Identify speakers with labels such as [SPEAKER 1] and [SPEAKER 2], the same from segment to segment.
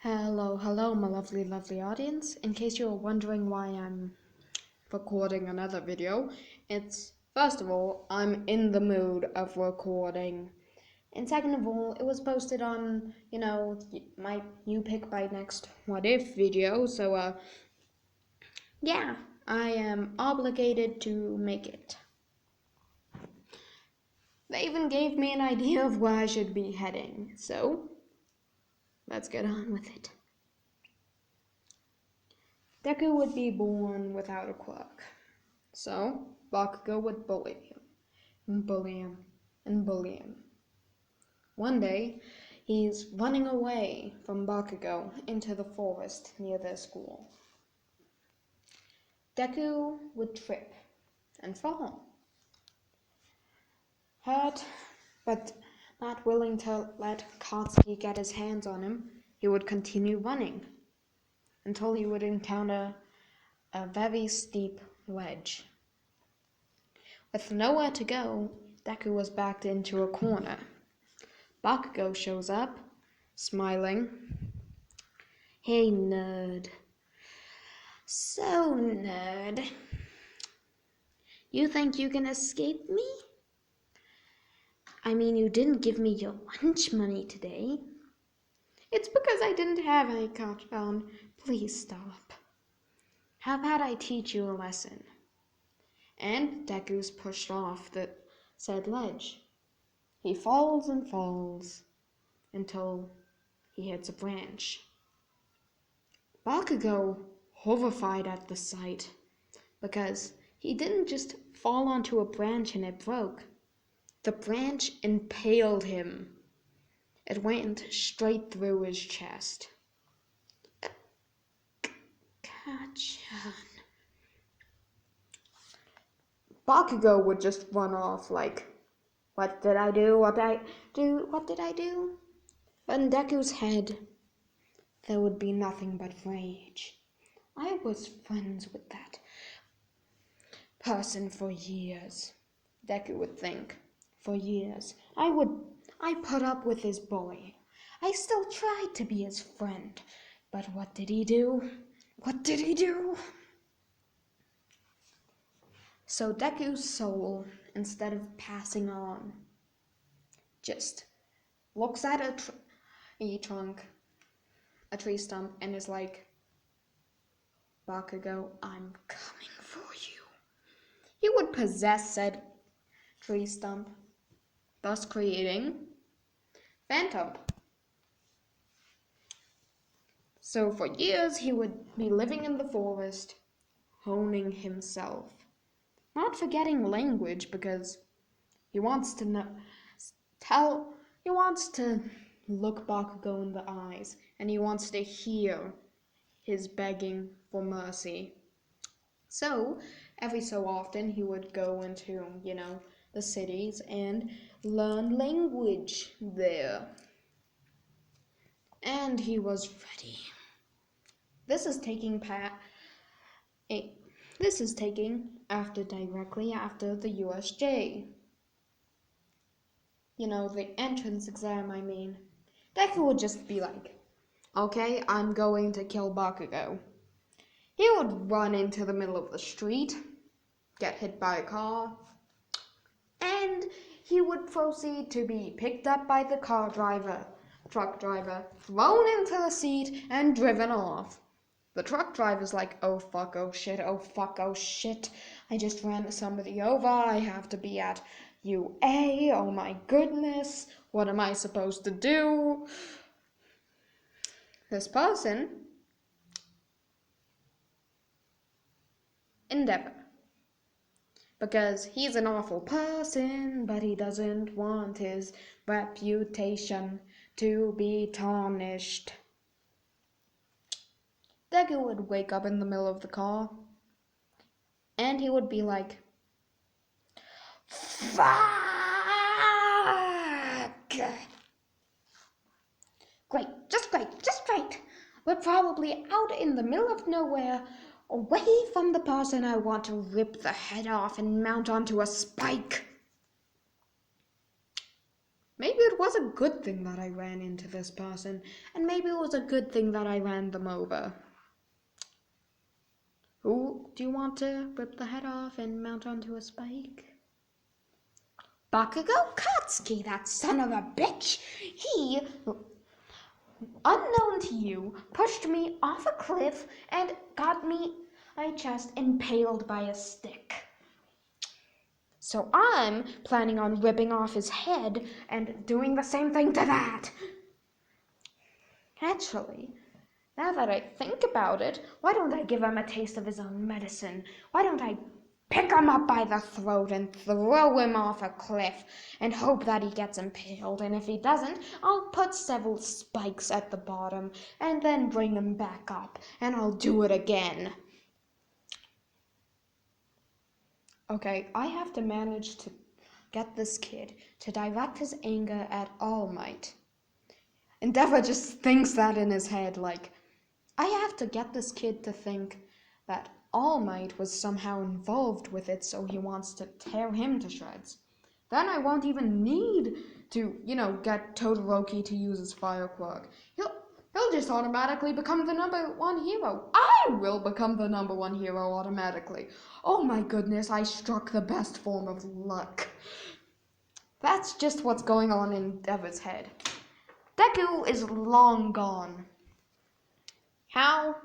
[SPEAKER 1] Hello, my lovely audience. In case you're wondering why I'm recording another video, it's first of all, I'm in the mood of recording. And second of all, it was posted on, my You Pick by Next What If video, so, yeah, I am obligated to make it. They even gave me an idea of where I should be heading, so let's get on with it. Deku would be born without a quirk, so Bakugo would bully him, and bully him, and bully him. One day, he's running away from Bakugo into the forest near their school. Deku would trip and fall. Hurt, but not willing to let Katsuki get his hands on him, he would continue running until he would encounter a very steep ledge. With nowhere to go, Deku was backed into a corner. Bakugo shows up, smiling. Hey, nerd. So, nerd, you think you can escape me? I mean, you didn't give me your lunch money today. It's because I didn't have any cash found. Please stop. How about I teach you a lesson? And Deku's pushed off the said ledge. He falls and falls until he hits a branch. Bakugo, horrified at the sight, because he didn't just fall onto a branch and it broke. The branch impaled him. It went straight through his chest. Kachan. Bakugo would just run off like, what did I do? What did I do? But in Deku's head, there would be nothing but rage. I was friends with that person for years, Deku would think. For years. I put up with his bullying. I still tried to be his friend. But what did he do? What did he do? So Deku's soul, instead of passing on, just looks at a tree stump, and is like, Bakugo, I'm coming for you. He would possess said tree stump, thus creating Phantom. So for years he would be living in the forest, honing himself, not forgetting language because he wants to look Bakugo in the eyes, and he wants to hear his begging for mercy. So every so often he would go into, the cities and learn language there. And he was ready. This is taking directly after the USJ. The entrance exam, I mean. Deku would just be like, okay, I'm going to kill Bakugo. He would run into the middle of the street, get hit by a car, and he would proceed to be picked up by the truck driver, thrown into the seat, and driven off. The truck driver's like, oh fuck, oh shit, oh fuck, oh shit. I just ran somebody over, I have to be at UA, oh my goodness, what am I supposed to do? This person, Endeavor. Because he's an awful person, but he doesn't want his reputation to be tarnished. Deku would wake up in the middle of the car, and he would be like, fuck! Great, just great. We're probably out in the middle of nowhere, away from the person I want to rip the head off and mount onto a spike. Maybe it was a a good thing that I ran into this person, and maybe it was a good thing that I ran them over. Who do you want to rip the head off and mount onto a spike? Bakugo Katsuki, that son of a bitch! He, unknown to you, pushed me off a cliff and got my chest impaled by a stick. So I'm planning on ripping off his head and doing the same thing to that. Actually, now that I think about it, why don't I give him a taste of his own medicine? Why don't I pick him up by the throat and throw him off a cliff and hope that he gets impaled? And if he doesn't, I'll put several spikes at the bottom and then bring him back up, and I'll do it again. Okay, I have to manage to get this kid to direct his anger at All Might. Endeavor just thinks that in his head, like, I have to get this kid to think that All Might was somehow involved with it, so he wants to tear him to shreds. Then I won't even need to, get Todoroki to use his fire quirk. He'll just automatically become the #1 hero. I will become the #1 hero automatically. Oh my goodness, I struck the best form of luck. That's just what's going on in Endeavor's head. Deku is long gone. How?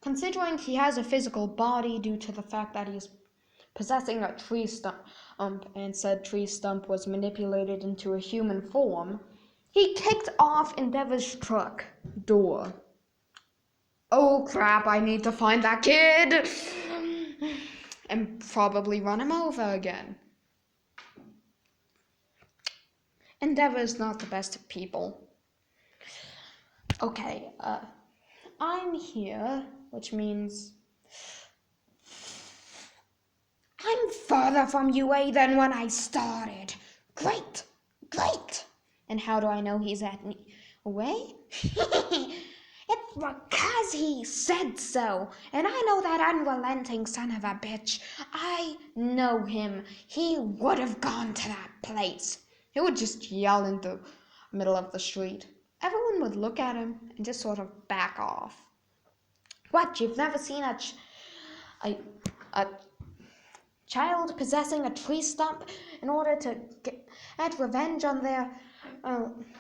[SPEAKER 1] Considering he has a physical body due to the fact that he's possessing a tree stump and said tree stump was manipulated into a human form, he kicked off Endeavor's truck door. Oh crap, I need to find that kid! And probably run him over again. Endeavor's not the best of people. Okay, I'm here, which means I'm further from UA than when I started. Great! And how do I know he's at me? Away? It's because he said so. And I know that unrelenting son of a bitch. I know him. He would have gone to that place. He would just yell in the middle of the street. Everyone would look at him and just sort of back off. What, you've never seen a child possessing a tree stump in order to get revenge on their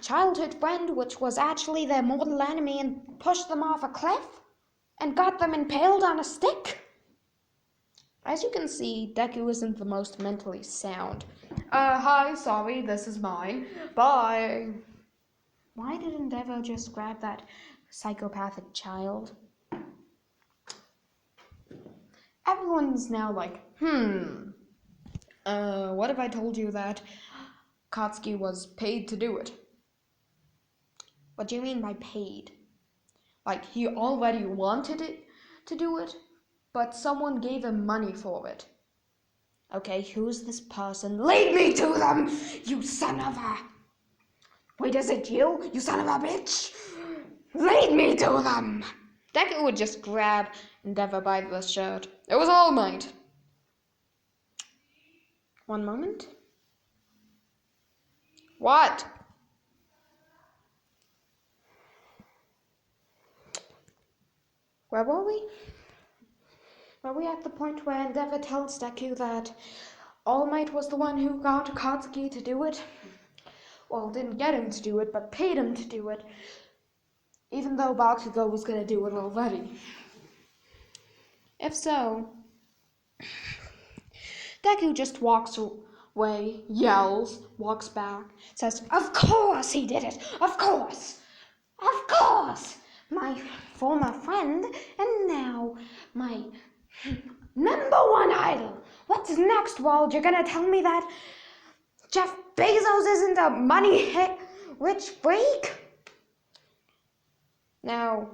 [SPEAKER 1] childhood friend, which was actually their mortal enemy, and pushed them off a cliff and got them impaled on a stick? As you can see, Deku isn't the most mentally sound. Hi, sorry, this is mine. Bye. Why did Endeavor just grab that psychopathic child? Everyone's now like, what if I told you that Katsuki was paid to do it? What do you mean by paid? Like, he already wanted it to do it, but someone gave him money for it. Okay, who's this person? Lead me to them, you son of a... Wait, is it you, you son of a bitch? Lead me to them! Deku would just grab Endeavor by the shirt. It was All Might. One moment. What? Where were we? Were we at the point where Endeavor tells Deku that All Might was the one who got Katsuki to do it? Well, didn't get him to do it, but paid him to do it. Even though Bakugo was going to do it already. If so, Deku just walks away, yells, walks back, says, "Of course he did it! Of course! Of course! My former friend, and now my #1 idol! What's next, Wald? You're gonna tell me that Jeff Bezos isn't a money-rich freak?" Now,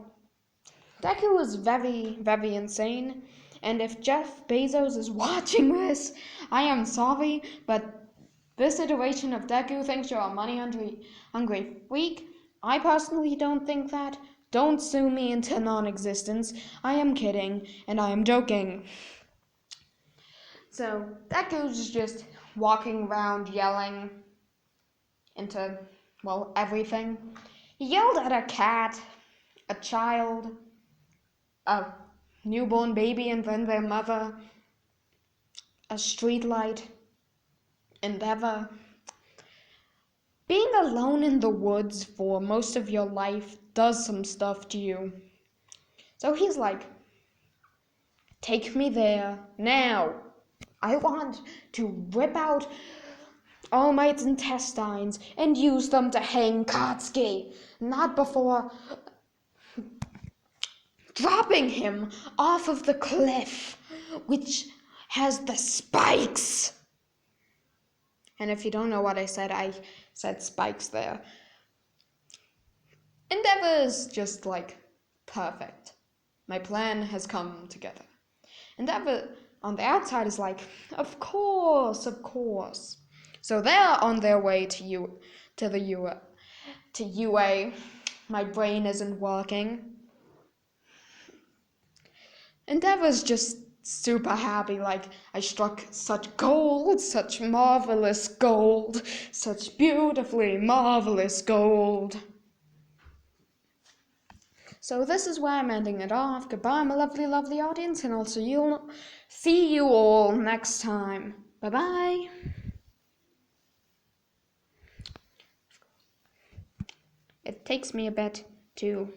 [SPEAKER 1] Deku is very, very insane, and if Jeff Bezos is watching this, I am sorry, but this iteration of Deku thinks you're a money-hungry freak. I personally don't think that. Don't sue me into non-existence. I am kidding, and I am joking. So, Deku's just walking around yelling into well, everything. He yelled at a cat, a child, a newborn baby and then their mother, a streetlight, Endeavor. Being alone in the woods for most of your life does some stuff to you. So he's like, take me there now. I want to rip out All Might's intestines and use them to hang Katsuki, not before dropping him off of the cliff, which has the spikes. And if you don't know what I said spikes there. Endeavor's just like perfect. My plan has come together. Endeavor on the outside is like, of course. So they're on their way to UA. My brain isn't working. Endeavor's just super happy, like, I struck such gold, such marvelous gold, such beautifully marvelous gold. So this is where I'm ending it off. Goodbye, my lovely, lovely audience, and I'll see you all next time. Bye-bye. It takes me a bit to